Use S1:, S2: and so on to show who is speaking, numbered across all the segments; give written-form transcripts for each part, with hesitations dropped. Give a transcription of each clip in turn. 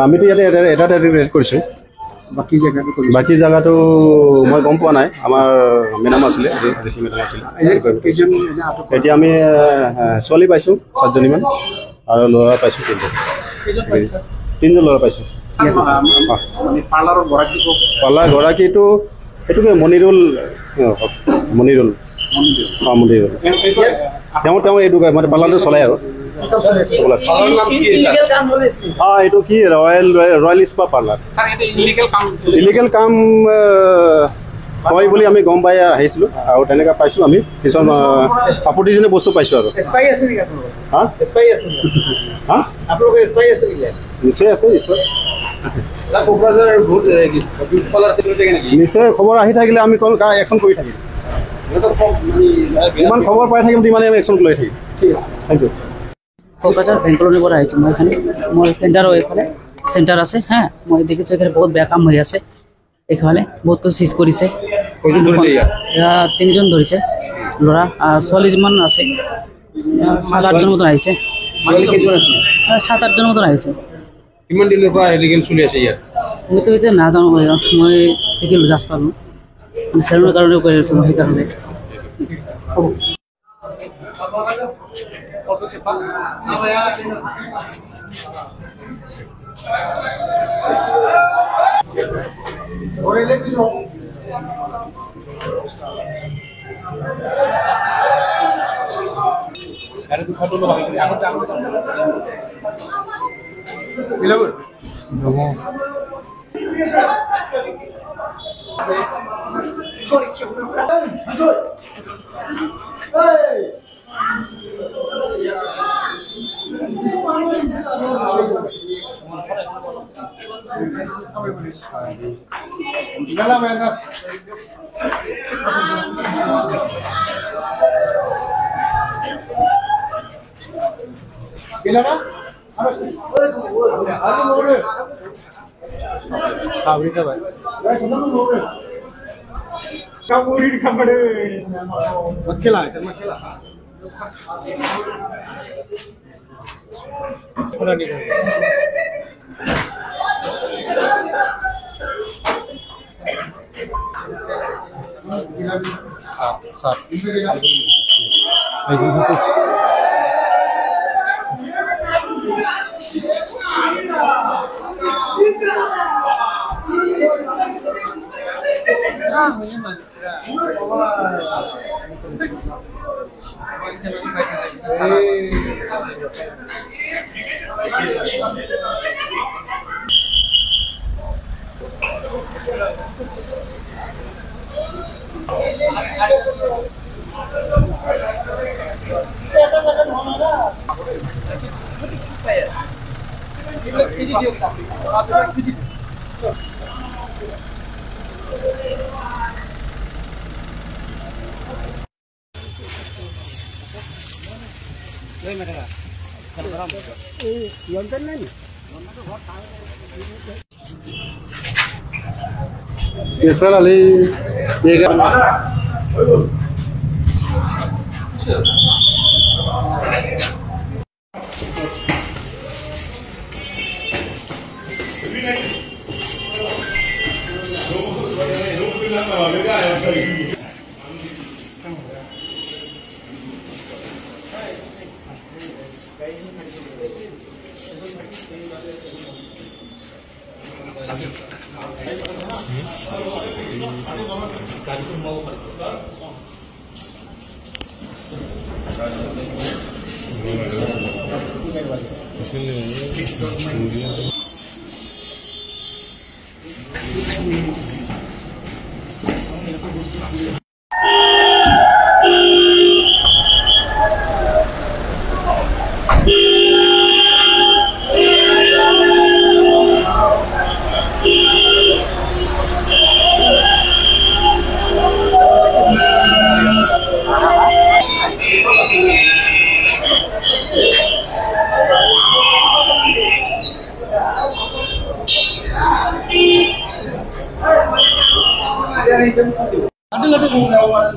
S1: আমিতো ইয়াতে এটা ৰেড কৰিছোঁ বাকী জায়গাটো মই গম পোৱা নাই আমাৰ মেডাম আছিলে ঋষি মেডাম আছিলে এতিয়া আমি ছোৱালী পাইছোঁ 7জনীমান আৰু ল'ৰা পাইছোঁ 3জন ল'ৰা পাইছোঁ পাৰ্লাৰ গৰাকীটো সেইটোকে মনিৰুল তেওঁ এইটো মানে পাৰ্লাৰটো চলাই আৰু এইটো কি ৰয়েল স্পা পাৰ্লাৰ ইলিগেল কাম হয় বুলি আমি গম পাই আহিছিলোঁ আৰু তেনেকৈ পাইছোঁ আমি কিছুমান আপত্তিজনক বস্তু পাইছোঁ আৰু নিশ্চয় আছে নিশ্চয় খবৰ আহি থাকিলে আমি একশ্যন কৰি থাকিম ইমান খবৰ পাই থাকিম ইমানে আমি একশ্যন লৈ থাকিম ঠিক আছে থেংক ইউ
S2: কোকৰাঝাৰ বেংক কলনীৰ পৰা আহিছোঁ মই এখানে মোৰ চেণ্টাৰৰ এইফালে চেণ্টাৰ আছে হা মই দেখিছোঁ এখানে বহুত বেয়া কাম হৈ আছে এইফালে বহুত কিছু চিজ কৰিছে 3জন ধৰিছে ল'ৰা ছোৱালীমান আছে 7-8জন মতন আহিছে 7-8জন মতন আহিছে
S1: কিমান দিনৰ পৰা ইলিগেল চলি আছে ইয়াত
S2: মইতো এতিয়া নাজানো মই দেখিলোঁ জাষ্ট পালোঁ চেলুনৰ কাৰণে কৈ আছোঁ মই সেইকাৰণে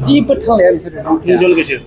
S3: Jeep thang lian sih.
S1: তিনজন গেছিল